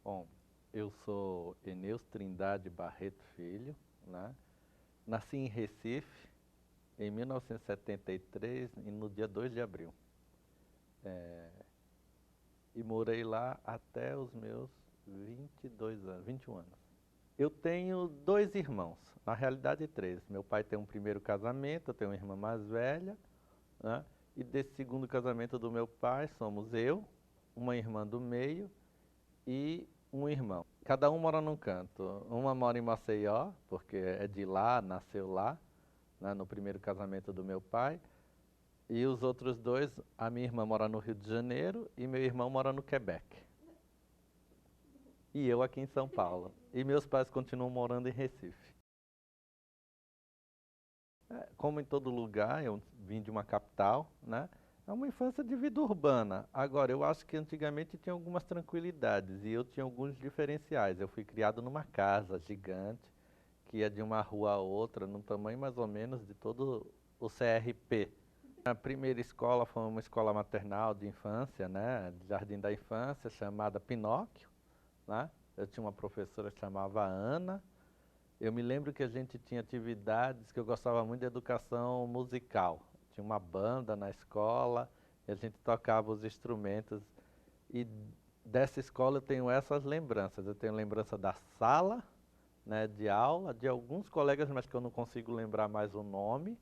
Bom, eu sou Eneus Trindade Barreto Filho, né? Nasci em Recife em 1973 e no dia 2 de abril. E morei lá até os meus 22 anos, 21 anos. Eu tenho dois irmãos, na realidade três. Meu pai tem um primeiro casamento, eu tenho uma irmã mais velha, né? E desse segundo casamento do meu pai somos eu, uma irmã do meio e um irmão. Cada um mora num canto. Uma mora em Maceió, porque é de lá, nasceu lá, né, no primeiro casamento do meu pai. E os outros dois, a minha irmã mora no Rio de Janeiro e meu irmão mora no Quebec. E eu aqui em São Paulo. E meus pais continuam morando em Recife. Como em todo lugar, eu vim de uma capital, né? É uma infância de vida urbana. Agora, eu acho que antigamente tinha algumas tranquilidades e eu tinha alguns diferenciais. Eu fui criado numa casa gigante, que ia de uma rua a outra, num tamanho mais ou menos de todo o CRP. A primeira escola foi uma escola maternal de infância, né? De Jardim da Infância, chamada Pinóquio, né? Eu tinha uma professora que chamava Ana. Eu me lembro que a gente tinha atividades que eu gostava muito de educação musical. Tinha uma banda na escola e a gente tocava os instrumentos. E dessa escola eu tenho essas lembranças. Eu tenho lembrança da sala, né, de aula, de alguns colegas, mas que eu não consigo lembrar mais o nome.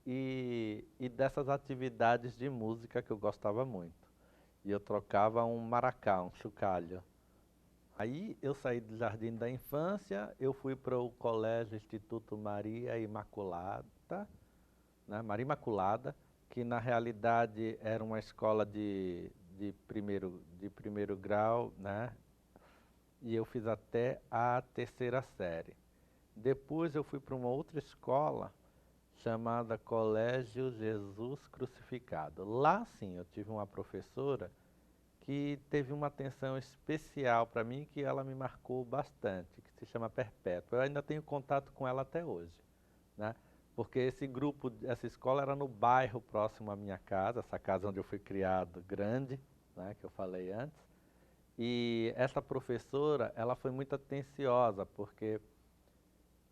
E dessas atividades de música que eu gostava muito. E eu trocava um maracá, um chocalho. Aí eu saí do Jardim da Infância, eu fui para o Colégio Instituto Maria Imaculada, né? Maria Imaculada, que na realidade era uma escola de primeiro grau, né? E eu fiz até a terceira série. Depois eu fui para uma outra escola chamada Colégio Jesus Crucificado. Lá sim, eu tive uma professora que teve uma atenção especial para mim, que ela me marcou bastante, que se chama Perpétua. Eu ainda tenho contato com ela até hoje, né? Porque esse grupo, essa escola era no bairro próximo à minha casa, essa casa onde eu fui criado, grande, né, que eu falei antes. E essa professora, ela foi muito atenciosa, porque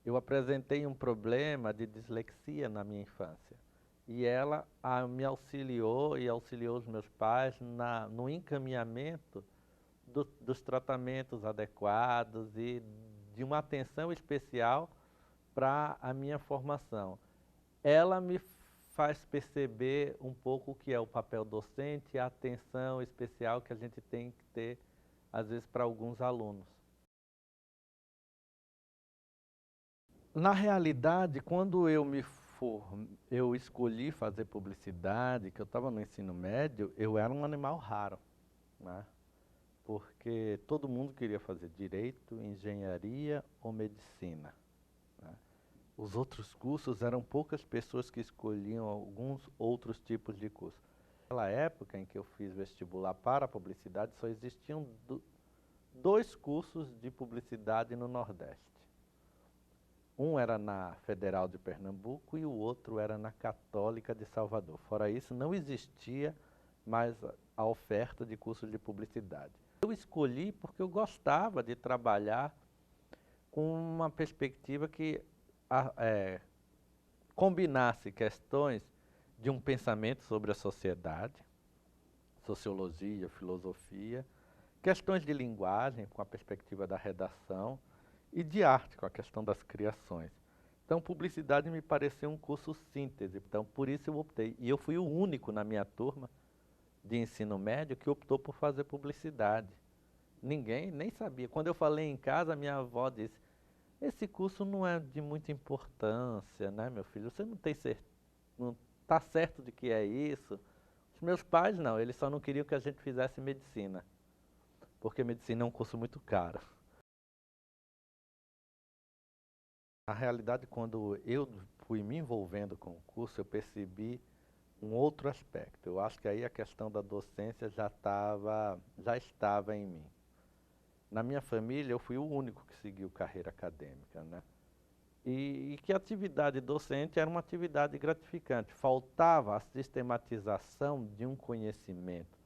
eu apresentei um problema de dislexia na minha infância. E ela me auxiliou e auxiliou os meus pais no encaminhamento dos tratamentos adequados e de uma atenção especial para a minha formação. Ela me faz perceber um pouco o que é o papel docente e a atenção especial que a gente tem que ter, às vezes, para alguns alunos. Na realidade, quando eu escolhi fazer publicidade, que eu estava no ensino médio, eu era um animal raro, né? Porque todo mundo queria fazer direito, engenharia ou medicina, né? Os outros cursos eram poucas pessoas que escolhiam alguns outros tipos de curso. Naquela época em que eu fiz vestibular para a publicidade, só existiam dois cursos de publicidade no Nordeste. Um era na Federal de Pernambuco e o outro era na Católica de Salvador. Fora isso, não existia mais a oferta de cursos de publicidade. Eu escolhi porque eu gostava de trabalhar com uma perspectiva que combinasse questões de um pensamento sobre a sociedade, sociologia, filosofia, questões de linguagem com a perspectiva da redação e de arte com a questão das criações. Então, publicidade me pareceu um curso síntese, então por isso eu optei. E eu fui o único na minha turma de ensino médio que optou por fazer publicidade. Ninguém nem sabia. Quando eu falei em casa, minha avó disse: esse curso não é de muita importância, né, meu filho? Você não está certo de que é isso? Os meus pais não, eles só não queriam que a gente fizesse medicina, porque medicina é um curso muito caro. Na realidade, quando eu fui me envolvendo com o curso, eu percebi um outro aspecto. Eu acho que aí a questão da docência já estava em mim. Na minha família, eu fui o único que seguiu carreira acadêmica, né? E que a atividade docente era uma atividade gratificante. Faltava a sistematização de um conhecimento,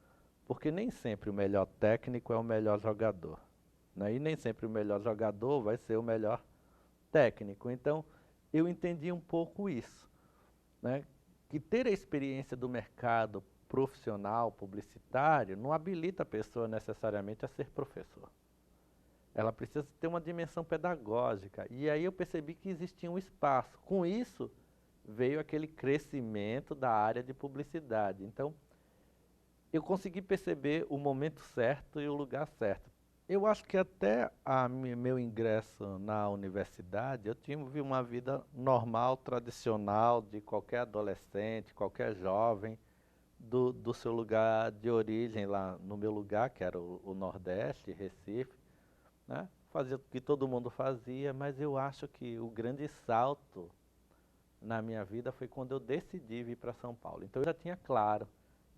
porque nem sempre o melhor técnico é o melhor jogador. né? E nem sempre o melhor jogador vai ser o melhor técnico. Então, eu entendi um pouco isso, né? Que ter a experiência do mercado profissional, publicitário, não habilita a pessoa necessariamente a ser professor. Ela precisa ter uma dimensão pedagógica. E aí eu percebi que existia um espaço. Com isso, veio aquele crescimento da área de publicidade. Então, eu consegui perceber o momento certo e o lugar certo. Eu acho que até meu ingresso na universidade, eu tive uma vida normal, tradicional, de qualquer adolescente, qualquer jovem, do seu lugar de origem, lá no meu lugar, que era o Nordeste, Recife, né? Fazia o que todo mundo fazia, mas eu acho que o grande salto na minha vida foi quando eu decidi vir para São Paulo. Então eu já tinha claro,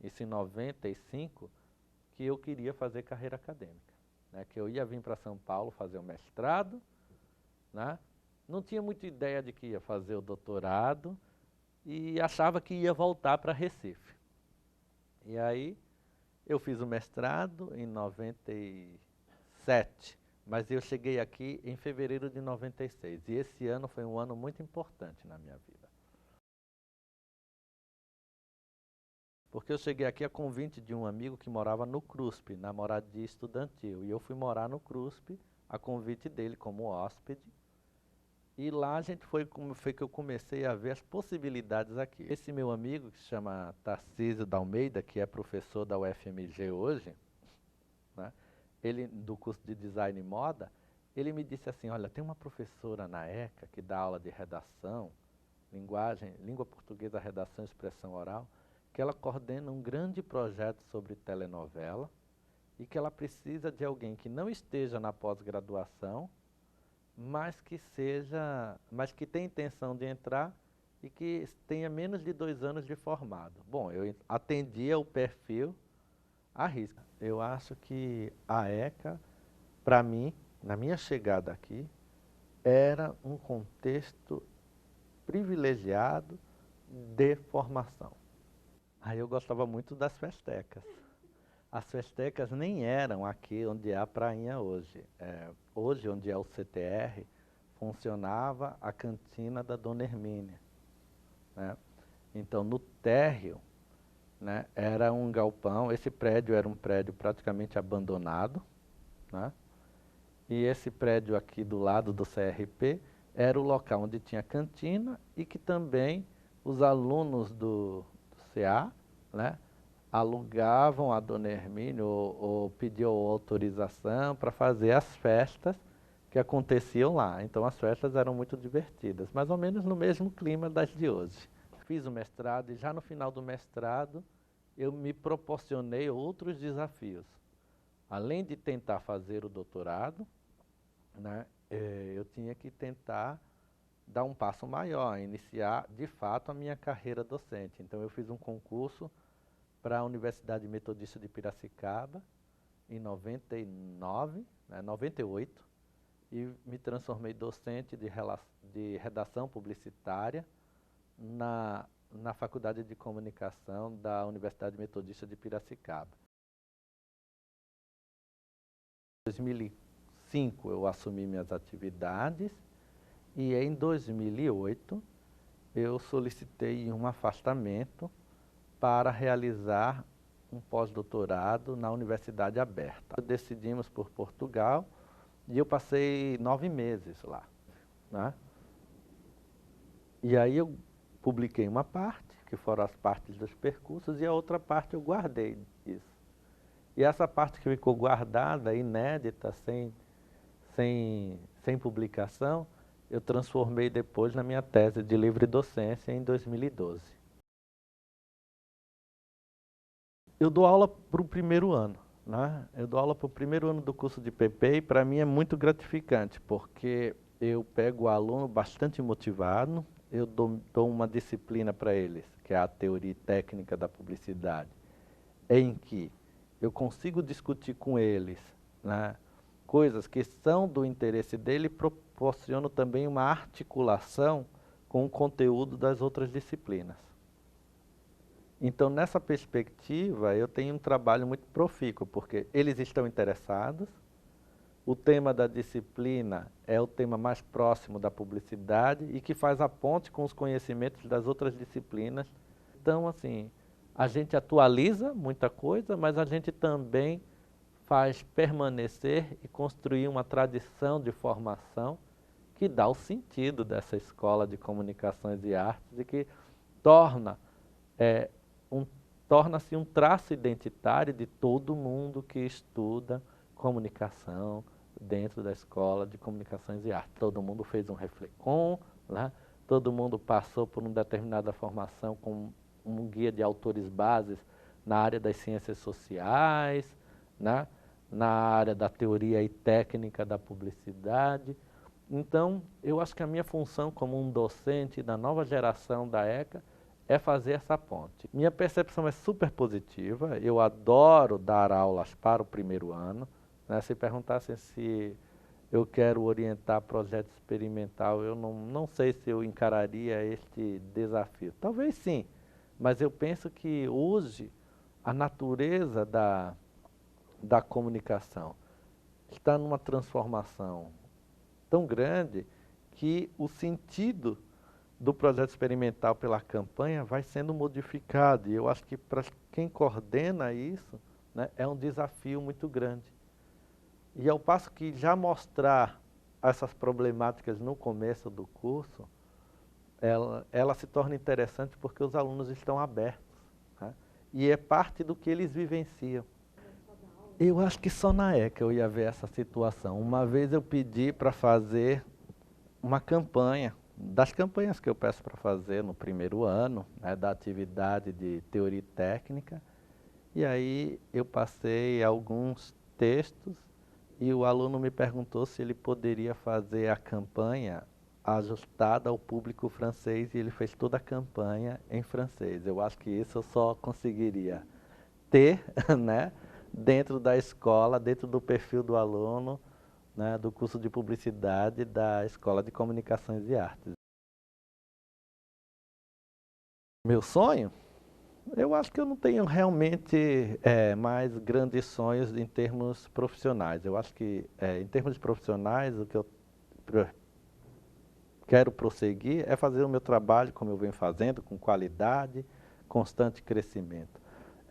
isso em 95, que eu queria fazer carreira acadêmica, né? Que eu ia vir para São Paulo fazer o mestrado, né? Não tinha muita ideia de que ia fazer o doutorado e achava que ia voltar para Recife. E aí eu fiz o mestrado em 97, mas eu cheguei aqui em fevereiro de 96. E esse ano foi um ano muito importante na minha vida. Porque eu cheguei aqui a convite de um amigo que morava no CRUSP, na moradia estudantil. E eu fui morar no CRUSP a convite dele como hóspede. E lá a gente foi que eu comecei a ver as possibilidades aqui. Esse meu amigo, que se chama Tarcísio da Almeida, que é professor da UFMG hoje, né, ele, do curso de Design e Moda, ele me disse assim, olha, tem uma professora na ECA que dá aula de redação, língua portuguesa, redação e expressão oral, que ela coordena um grande projeto sobre telenovela e que ela precisa de alguém que não esteja na pós-graduação, mas que tenha intenção de entrar e que tenha menos de 2 anos de formado. Bom, eu atendia o perfil à risca. Eu acho que a ECA, para mim, na minha chegada aqui, era um contexto privilegiado de formação. Aí eu gostava muito das festecas. As festecas nem eram aqui onde é a prainha hoje. Hoje, onde é o CTR, funcionava a cantina da Dona Hermínia, né? Então, no térreo, né, era um galpão. Esse prédio era um prédio praticamente abandonado, né? E esse prédio aqui do lado do CRP era o local onde tinha cantina e que também os alunos do CA, né, alugavam a Dona Hermínia ou pediam autorização para fazer as festas que aconteciam lá. Então as festas eram muito divertidas, mais ou menos no mesmo clima das de hoje. Fiz o mestrado e já no final do mestrado eu me proporcionei outros desafios. Além de tentar fazer o doutorado, né, eu tinha que tentar dar um passo maior, iniciar de fato a minha carreira docente. Então eu fiz um concurso para a Universidade Metodista de Piracicaba em 99, 98, e me transformei docente de redação publicitária na Faculdade de Comunicação da Universidade Metodista de Piracicaba. Em 2005 eu assumi minhas atividades e em 2008 eu solicitei um afastamento para realizar um pós-doutorado na Universidade Aberta. Decidimos por Portugal e eu passei 9 meses lá, né? E aí eu publiquei uma parte, que foram as partes dos percursos, e a outra parte eu guardei isso. E essa parte que ficou guardada, inédita, sem publicação, eu transformei depois na minha tese de livre docência em 2012. Eu dou aula para o primeiro ano, né? Eu dou aula para o primeiro ano do curso de PP e para mim é muito gratificante, porque eu pego o aluno bastante motivado, eu dou uma disciplina para eles, que é a teoria técnica da publicidade, em que eu consigo discutir com eles, né, coisas que são do interesse dele e proporciono também uma articulação com o conteúdo das outras disciplinas. Então, nessa perspectiva, eu tenho um trabalho muito profícuo, porque eles estão interessados, o tema da disciplina é o tema mais próximo da publicidade e que faz a ponte com os conhecimentos das outras disciplinas. Então, assim, a gente atualiza muita coisa, mas a gente também faz permanecer e construir uma tradição de formação que dá o sentido dessa escola de comunicações e artes e que torna, um, torna-se um traço identitário de todo mundo que estuda comunicação dentro da escola de comunicações e artes. Todo mundo fez um reflecom, né? Todo mundo passou por uma determinada formação com um guia de autores bases na área das ciências sociais, né? Na área da teoria e técnica da publicidade. Então, eu acho que a minha função como um docente da nova geração da ECA é fazer essa ponte. Minha percepção é super positiva, eu adoro dar aulas para o primeiro ano, né? Se perguntassem se eu quero orientar projeto experimental, eu não sei se eu encararia este desafio. Talvez sim, mas eu penso que hoje a natureza da comunicação está numa transformação tão grande que o sentido do projeto experimental pela campanha vai sendo modificado. E eu acho que para quem coordena isso, né, é um desafio muito grande. E ao passo que já mostrar essas problemáticas no começo do curso, ela se torna interessante porque os alunos estão abertos, né? E é parte do que eles vivenciam. Eu acho que só na ECA eu ia ver essa situação. Uma vez eu pedi para fazer uma campanha, das campanhas que eu peço para fazer no primeiro ano, né, da atividade de teoria e técnica, e aí eu passei alguns textos e o aluno me perguntou se ele poderia fazer a campanha ajustada ao público francês e ele fez toda a campanha em francês. Eu acho que isso eu só conseguiria ter, né, dentro da escola, dentro do perfil do aluno, né, do curso de publicidade da Escola de Comunicações e Artes. Meu sonho? Eu acho que eu não tenho realmente mais grandes sonhos em termos profissionais. Eu acho que, em termos profissionais, o que eu quero prosseguir é fazer o meu trabalho como eu venho fazendo, com qualidade, constante crescimento.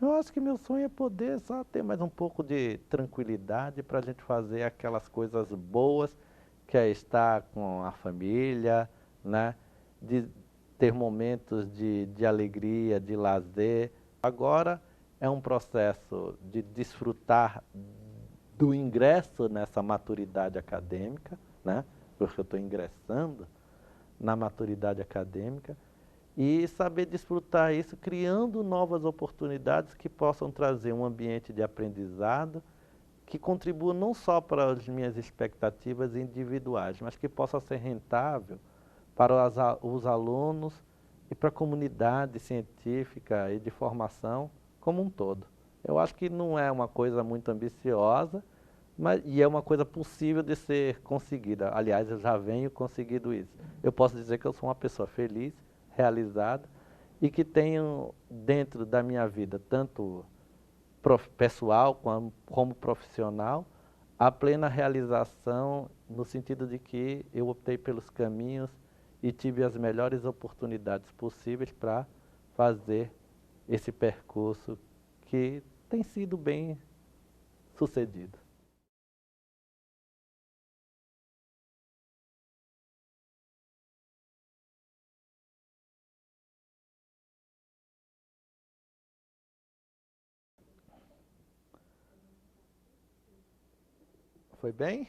Eu acho que meu sonho é poder só ter mais um pouco de tranquilidade para a gente fazer aquelas coisas boas, que é estar com a família, né? De ter momentos de alegria, de lazer. Agora é um processo de desfrutar do ingresso nessa maturidade acadêmica, né? Porque eu estou ingressando na maturidade acadêmica, e saber desfrutar isso, criando novas oportunidades que possam trazer um ambiente de aprendizado que contribua não só para as minhas expectativas individuais, mas que possa ser rentável para os alunos e para a comunidade científica e de formação como um todo. Eu acho que não é uma coisa muito ambiciosa, e é uma coisa possível de ser conseguida. Aliás, eu já venho conseguindo isso. Eu posso dizer que eu sou uma pessoa feliz, realizada e que tenho dentro da minha vida, tanto pessoal como profissional, a plena realização no sentido de que eu optei pelos caminhos e tive as melhores oportunidades possíveis para fazer esse percurso que tem sido bem sucedido. Foi bem?